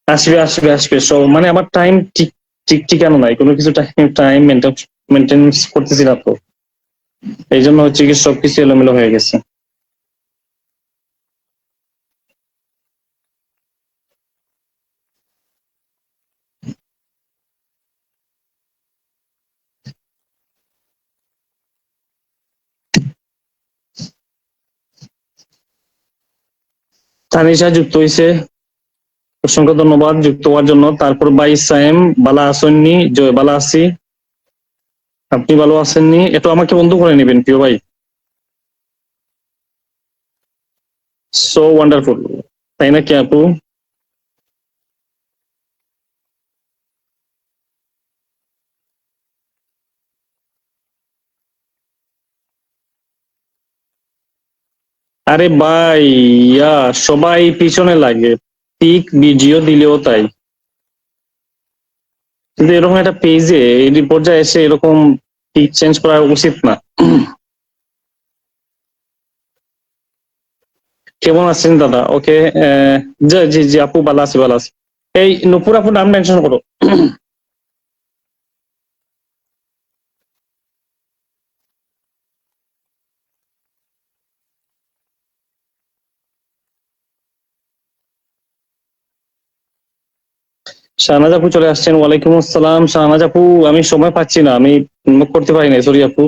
আসবে আসবে আসবে, সো মানে আমার টাইম ঠিক ঠিক ঠিকানা নাই, কোনো কিছু টাইম মেনটেন্স করতেছি না তো, এই জন্য হচ্ছে কি সবকিছু এলোমেলো হয়ে গেছে। তানিশা যুক্ত হয়েছে, অসংখ্য ধন্যবাদ যুক্ত হওয়ার জন্য। তারপর ভাই সাইম, বালা আসেননি, জয় বালা আছি, আপনি ভালো আছেননি? একটু আমাকে বন্ধু করে নেবেন প্রিয় ভাই। সো ওয়ান্ডারফুল, তাই না কি আপু? আরে ভাই, সবাই পিছনে লাগে, পিক ভিডিও দিলেও তাই। কিন্তু এরকম একটা পেজে এই পর্যায়ে এসে এরকম পিক চেঞ্জ করা উচিত না। কেমন আছেন দাদা? ওকে, জি জি জি আপু, ভালো আছি ভালো আছি। এই নুপুর আপু নাম মেনশন করো। শাহনাজ আপু চলে আসছেন, ওয়ালাইকুম আসসালাম শাহনাজ আপু। আমি সময় পাচ্ছি না, আমি মুখ করতে পারি না, সরি আপু।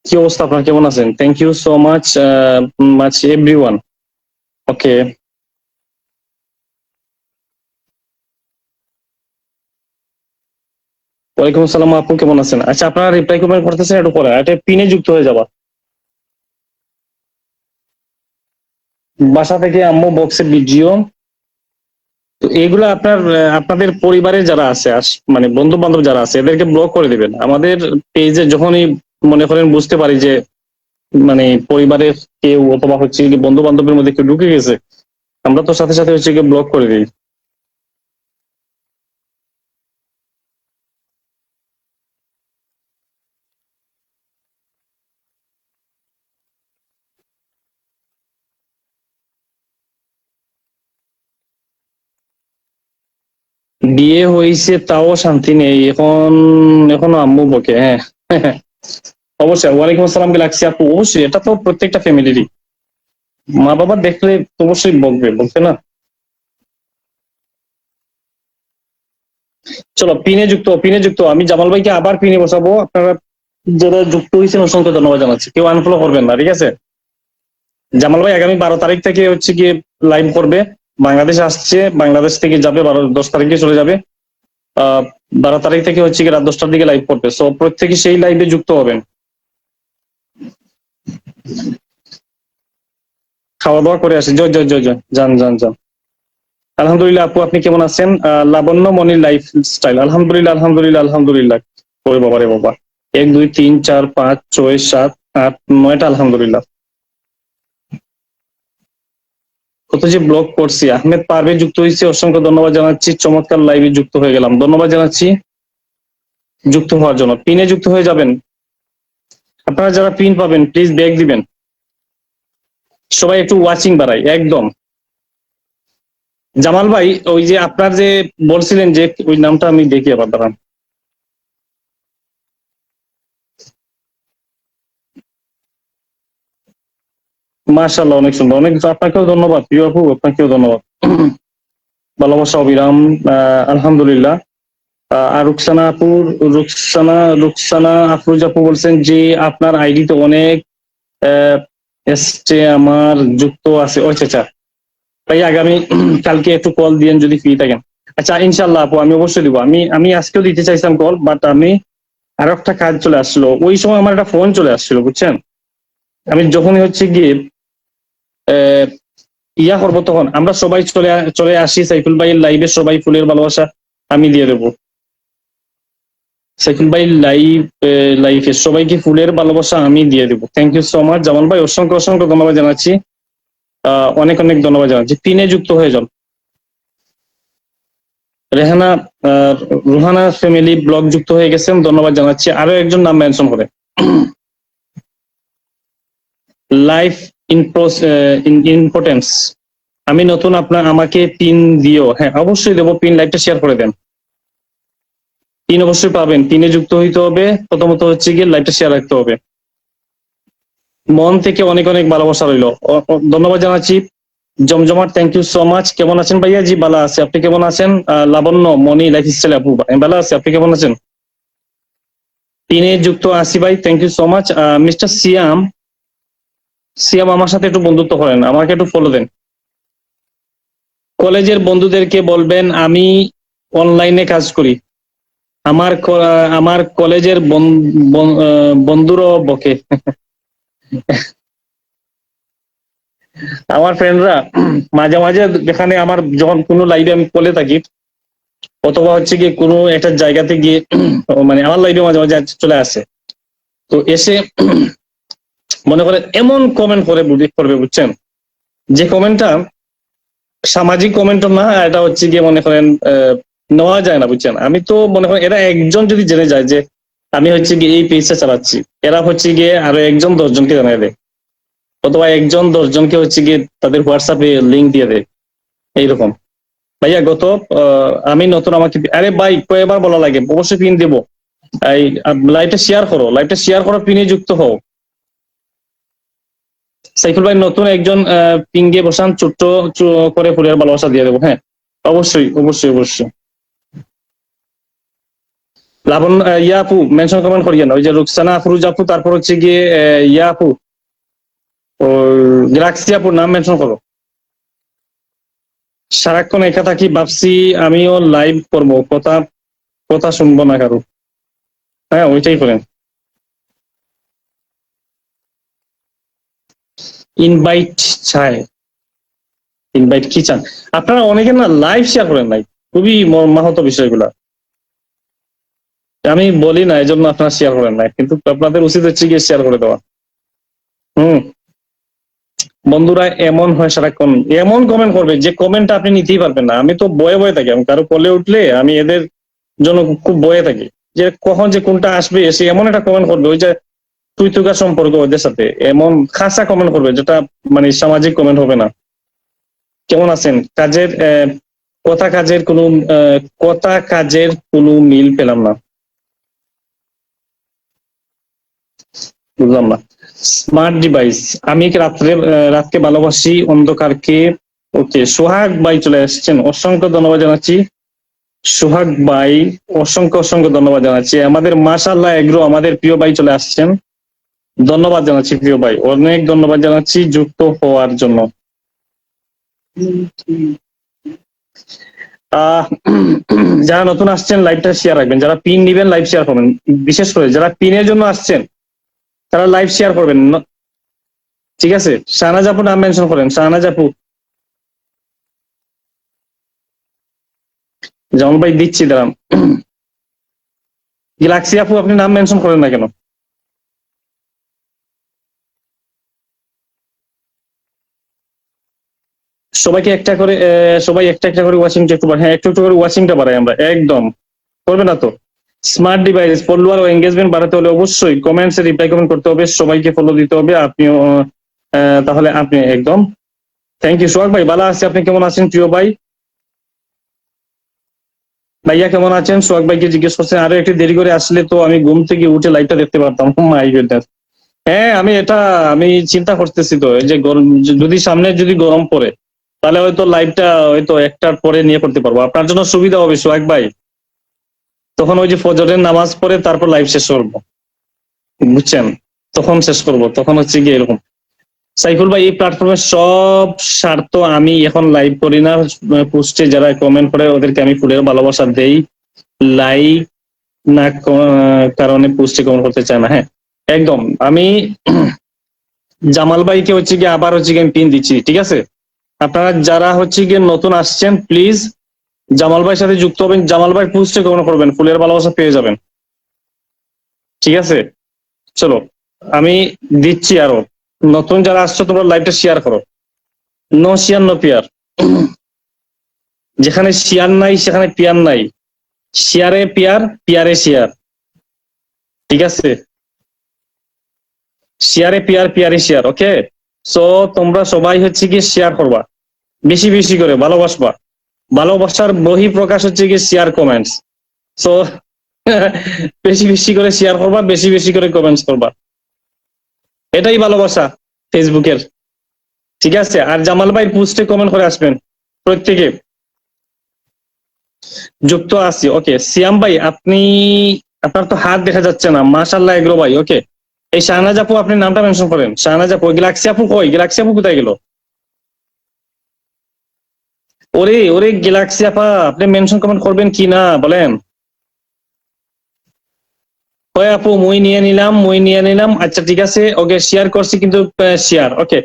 কি অবস্থা আপনার, কেমন আছেন? Thank you so much, much everyone. Okay, ওয়ালাইকুম আসসালাম আপু, কেমন আছেন? আচ্ছা, আপনারা রিপ্লাই কমেন্ট করতেছেন, একটু পরে একটা পিনে যুক্ত হয়ে যাবা। বাসা থেকে আম্মু বক্সে ভিডিও। তো এগুলো আপনার আপনাদের পরিবারের যারা আছে, মানে বন্ধু বান্ধব যারা আছে, এদেরকে ব্লক করে দিবেন। আমাদের পেজে যখনই মনে করেন বুঝতে পারি যে মানে পরিবারের কেউ অথবা হচ্ছে কি বন্ধু বান্ধবের মধ্যে কেউ ঢুকে গেছে, আমরা তো সাথে সাথে হচ্ছে কি ব্লক করে দিই। বিয়ে হয়েছে তাও শান্তি নেই এখন, এখনো আম্মু বকে, হ্যাঁ। অবশ্যই, ওয়ালাইকুম আসসালাম লাগছে আপু, অবশ্যই এটা তো প্রত্যেকটা ফ্যামিলিরই, মা বাবা দেখলে তো অবশ্যই বকবে, বলছে না? চলো পিনে যুক্ত, আমি জামাল ভাইকে আবার পিনে বসাবো। আপনারা যারা যুক্ত হয়েছেন অসংখ্য ধন্যবাদ জানাচ্ছি, কেউ আনফলো করবেন না, ঠিক আছে? জামাল ভাই আগামী 12 তারিখ থেকে হচ্ছে গিয়ে লাইভ করবে, বাংলাদেশ আসছে, বাংলাদেশ থেকে যাবে 10 তারিখে চলে যাবে। 12 তারিখ থেকে হচ্ছে গিয়ে রাত 10টার দিকে লাইভ করবে, সো প্রত্যেকে সেই লাইভে যুক্ত হবেন। খাওয়া দাওয়া করে আসি, জয় জয় জয় জয়, যান যান যান। আলহামদুলিল্লাহ আপু, আপনি কেমন আছেন? লাবণ্য মনির লাইফ স্টাইল, আলহামদুলিল্লাহ আলহামদুলিল্লাহ আলহামদুলিল্লাহ। ওরে বাবা রে বাবা, 1 2 3 4 5 6 7 8 9টা, আলহামদুলিল্লাহ। কত যে ব্লগ করছি। আহমেদ পারভে যুক্ত হয়েছে, অসংখ্য ধন্যবাদ জানাচ্ছি, চমৎকার লাইভে যুক্ত হয়ে গেলাম, ধন্যবাদ জানাচ্ছি যুক্ত হওয়ার জন্য। পিনে যুক্ত হয়ে যাবেন, আপনারা যারা পিন পাবেন প্লিজ ব্যাগ দিবেন। সবাই একটু ওয়াচিং বাড়াই একদম। জামাল ভাই, ওই যে আপনার যে বলছিলেন যে ওই নামটা আমি দেখি আবার, দাঁড়ান। মাশাআল্লাহ, অনেক সুন্দর, অনেক, আপনাকেও ধন্যবাদ প্রিয় আপু, আপনাকেও ধন্যবাদ। ভালোবাসা অবিরাম, আলহামদুলিল্লাহ। আর রুকসানা আপু, রুকসানা আফরোজ আপু বলছেন যে আপনার আইডিতে অনেক এসছে, আমার যুক্ত আছে। ও আচ্ছা আচ্ছা, ভাই আগামী কালকে একটু কল দিয়েন যদি ফ্রি থাকেন। আচ্ছা ইনশাল্লাহ আপু, আমি অবশ্যই দিব। আমি আজকেও দিতে চাইছিলাম কল, বাট আমি আরো একটা কাজ চলে আসলো, ওই সময় আমার একটা ফোন চলে আসছিল, বুঝছেন? আমি যখনই হচ্ছে গিয়ে আহ, ইয়া করবো, তখন আমরা সবাই চলে চলে আসি সাইফুল ভাইয়ের লাইভে, সবাই ফুলের ভালোবাসা আমি দিয়ে দেবো। সাইফুল ভাই লাইফে সবাইকে ফুলের ভালোবাসা আমি দিয়ে দেবো। থ্যাংক ইউ সো মাচ জামান ভাই, অসংখ্য অসংখ্য ধন্যবাদ জানাচ্ছি, অনেক অনেক ধন্যবাদ জানাচ্ছি। পিনে যুক্ত হয়ে যান। রেহানা, রুহানা ফ্যামিলি ব্লগ যুক্ত হয়ে গেছেন, ধন্যবাদ জানাচ্ছি। আরো একজন নাম মেনশন করে, লাইফ ইম্পর্টেন্স, আমি নতুন, আপনার আমাকে পিন দিও। হ্যাঁ অবশ্যই দেবো পিন, লাইভটা শেয়ার করে দেন। পিন অবশ্যই পাবেন, পিনে যুক্ত হইতে হবে, প্রথমত হচ্ছে গিয়ে লাইভটা শেয়ার রাখতে হবে। মন থেকে অনেক অনেক ভালোবাসা রইলো, ধন্যবাদ জানাচ্ছি। জমজমাট, থ্যাংক ইউ সো মাচ। কেমন আছেন ভাইয়া? জি ভালো আছে, আপনি কেমন আছেন? লাবণ্য মনি লাইফস্টাইল আপু, আমি ভালো আছি, আপনি কেমন আছেন? পিনে যুক্ত আসি ভাই, thank you so much. Mister Siyam, Siyam আমার সাথে একটু বন্ধুত্ব করেন, আমাকে একটু ফলো দেন। কলেজের বন্ধুদেরকে বলবেন আমি অনলাইনে কাজ করি। আমার কলেজের বন্ধুরও বকে। আমার ফ্রেন্ডরা মাঝে মাঝে যেখানে আমার যখন কোনো লাইভে আমি বলে থাকি, অথবা হচ্ছে গিয়ে কোনো একটা জায়গাতে গিয়ে মানে আমার লাইভে মাঝে মাঝে চলে আসে, তো এসে মনে করে এমন কমেন্ট করবে বুঝছেন, যে কমেন্টটা সামাজিক কমেন্টও না, এটা হচ্ছে গিয়ে মনে করেন নেওয়া যায় না বুঝছেন। আমি তো মনে করেন এরা একজন যদি জেনে যায় যে আমি হচ্ছে গিয়ে এই পেজটা চালাচ্ছি, এরা হচ্ছে গিয়ে আরো একজন 10 জনকে জানিয়ে দেয়, অথবা একজন 10 জনকে হচ্ছে গিয়ে তাদের হোয়াটসঅ্যাপে লিঙ্ক দিয়ে দেয়। এইরকম ভাইয়া আমি নতুন, আমাকে আরে ভাই কয়েকবার বলা লাগে, অবশ্যই পিন দেবো। এই লাইভটা শেয়ার করো, লাইভটা শেয়ার করো, পিনে যুক্ত হও। সাইফুল ভাই নতুন একজন পিন দিয়ে বসান, ছোট্ট করে ফুলের ভালোবাসা দিয়ে দেবো। হ্যাঁ অবশ্যই অবশ্যই অবশ্যই। লাবণ ইয়া আপু মেনশন কমেন্ট করিয়েন, ওই যে রুকসানা আফরুজ আপু, তারপর হচ্ছে গিয়ে ইয়া আপু, ও গ্যালাক্সি আপুর নাম মেনশন করো। সারাক্ষণ একা থাকি, ভাবছি আমিও লাইভ করবো, কথা কথা শুনবো না কারো। হ্যাঁ ওইটাই করেন। ইনভাইট চাই, ইনভাইট কি চান আপনারা? অনেকে না লাইভ শেয়ার করেন নাই, খুবই মাহত বিষয়গুলা। আমি বলি না এই জন্য আপনারা শেয়ার করেন নাই, কিন্তু আপনাদের উচিত হচ্ছে গিয়ে শেয়ার করে দেওয়া। হুম, বন্ধুরা এমন হয় সারাক্ষণ এমন কমেন্ট করবে যে কমেন্টটা আপনি নিতেই পারবেন না। আমি তো বয়ে বয়ে থাকি, আমি কারো কলে উঠলে আমি এদের জন্য খুব বয়ে থাকি, যে কখন যে কোনটা আসবে, এসে এমন একটা কমেন্ট করবে, ওই যে তুই তুকার সম্পর্ক ওদের সাথে, এমন খাসা কমেন্ট করবে যেটা মানে সামাজিক কমেন্ট হবে না। কেমন আছেন? কাজের কথা কাজের কোনো কথা কাজের কোনো মিল পেলাম না, বুঝলাম না। স্মার্ট ডিভাইস, আমি কি রাতকে ভালোবাসি, অন্ধকারকে। ওকে, সোহাগ ভাই চলে আসছেন, অসংখ্য ধন্যবাদ জানাচ্ছি। সোহাগ ভাই অসংখ্য অসংখ্য ধন্যবাদ জানাচ্ছি। আমাদের মাশাআল্লাহ এগ্রো, আমাদের প্রিয় ভাই চলে আসছেন, ধন্যবাদ জানাচ্ছি প্রিয় ভাই, অনেক ধন্যবাদ জানাচ্ছি যুক্ত হওয়ার জন্য। যারা নতুন আসছেন লাইভটা শেয়ার রাখবেন, যারা পিন নিবেন লাইভ শেয়ার করবেন, বিশেষ করে যারা পিনের জন্য আসছেন তারা লাইভ শেয়ার করবেন। ঠিক আছে, শাহনাজ আপু নাম মেনশন করেন, শাহনাজ আপু। জামাল ভাই দিচ্ছি, দাঁড়ান। গ্যালাক্সি আপু আপনি নাম মেনশন করেন না কেন? সবাইকে একটা করে সবাই একটা একটা করে ওয়াচিংটা একটু হ্যাঁ একটু একটু করে ওয়াচিংটা বাড়াই আমরা, একদম করবে না তো। স্মার্ট ডিভাইস ফলোয়ার ও এঙ্গেজমেন্ট বাড়াতে হলে অবশ্যই কমেন্টসে রিপ্লাই কমেন্ট করতে হবে, সবাইকে ফলো দিতে হবে, আপনিও তাহলে আপনি একদম। থ্যাংক ইউ সোহাগ ভাই, ভালো আছে, আপনি কেমন আছেন প্রিয় ভাই? ভাইয়া কেমন আছেন? সোহাগ ভাইকে জিজ্ঞেস করছেন, আরো একটু দেরি করে আসলে তো আমি ঘুম থেকে উঠে লাইভটা দেখতে পারতাম। My goodness. হ্যাঁ আমি চিন্তা করতেছি তো, এই যে গরম, যদি সামনে যদি গরম পড়ে তাহলে হয়তো লাইভটা হয়তো একটার পরে নিয়ে করতে পারবো, আপনার জন্য সুবিধা হবে সোহাগ ভাই। তখন ওই যে ফজরের নামাজ পড়ে তারপর লাইভ শেষ করবো, বুঝছেন, তখন শেষ করব, তখন হচ্ছে কি এরকম। সাইফুল ভাই এই প্ল্যাটফর্মের সব স্বার্থ, আমি এখন লাইভ করি না, পোস্টে যারা কমেন্ট করে ওদেরকে আমি ফুলের ভালোবাসা দেই, লাইক না কারণে পোস্টে কমেন্ট করতে চায় না। হ্যাঁ একদম, আমি জামাল ভাইকে হচ্ছে গিয়ে আবার হচ্ছে গিয়ে পিন দিচ্ছি, ঠিক আছে? আপনারা যারা হচ্ছে গিয়ে নতুন আসছেন প্লিজ জামাল ভাইয়ের সাথে যুক্ত হবেন, জামাল ভাই পোস্টে কমেন্ট করবেন, ফুলের ভালোবাসা পেয়ে যাবেন, ঠিক আছে? চলো আমি দিচ্ছি আরো, নতুন যারা আসছো তোমরা লাইভটা শেয়ার করো। নো শেয়ার নো পিয়ার, যেখানে শেয়ার নাই সেখানে পিয়ার নাই, শেয়ারে পিয়ার, পিয়ারে শেয়ার, ঠিক আছে? শেয়ারে পিয়ার, পিয়ারে শেয়ার, ওকে। সো তোমরা সবাই হচ্ছে কি শেয়ার করবা, বেশি বেশি করে ভালোবাসবা। ভালোবাসার বহি প্রকাশ হচ্ছে কি শেয়ার কমেন্টস। সো বেশি বেশি করে শেয়ার করবা, বেশি বেশি করে কমেন্টস করবা, এটাই ভালোবাসা ফেসবুকের। ঠিক আছে, আর জামাল ভাই পোস্টে কমেন্ট করে আসবেন প্রত্যেকে। যুক্ত আছি, ওকে। সিয়াম ভাই আপনি, আপনার তো হাত দেখা যাচ্ছে না, মাশাআল্লাহ এগুলো ভাই, ওকে। এই শাহনাজ আপু, আপনি নামটা মেনশন করেন, শাহনাজ আপু। গ্যালাক্সি আপু কই? গ্যালাক্সি আপু কোথায় গেল? ওরে ওরে গ্যালাক্সি আপা, আপনি মেনশন কমেন্ট করবেন কি না বলেন? ওই আপু, মই নিয়ে নিলাম, মই নিয়ে নিলাম, আচ্ছা ঠিক আছে, ওকে। শেয়ার করছি কিন্তু, শেয়ার, ওকে।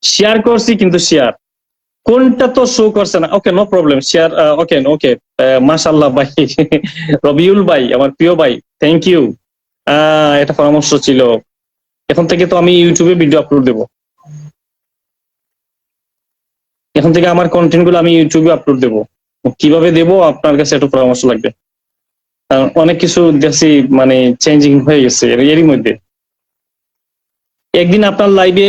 শেয়ার করছি কিন্তু শেয়ার কোনটা তো শো করছে না, ওকে, নো প্রবলেম, শেয়ার, ওকে ওকে। মাশাআল্লাহ ভাই রবিউল ভাই, আমার প্রিয় ভাই, থ্যাংক ইউ। এটা পরামর্শ ছিল। এখন থেকে তো আমি ইউটিউবে ভিডিও আপলোড দেবো, এখন থেকে আমার কন্টেন্ট গুলো আমি ইউটিউবে আপলোড দেবো। কিভাবে দেবো আপনার কাছে একটু পরামর্শ লাগবে, কারণ অনেক কিছু দেখছি মানে চেঞ্জিং হয়ে গেছে এরই মধ্যে। একদিন আপনার লাইভে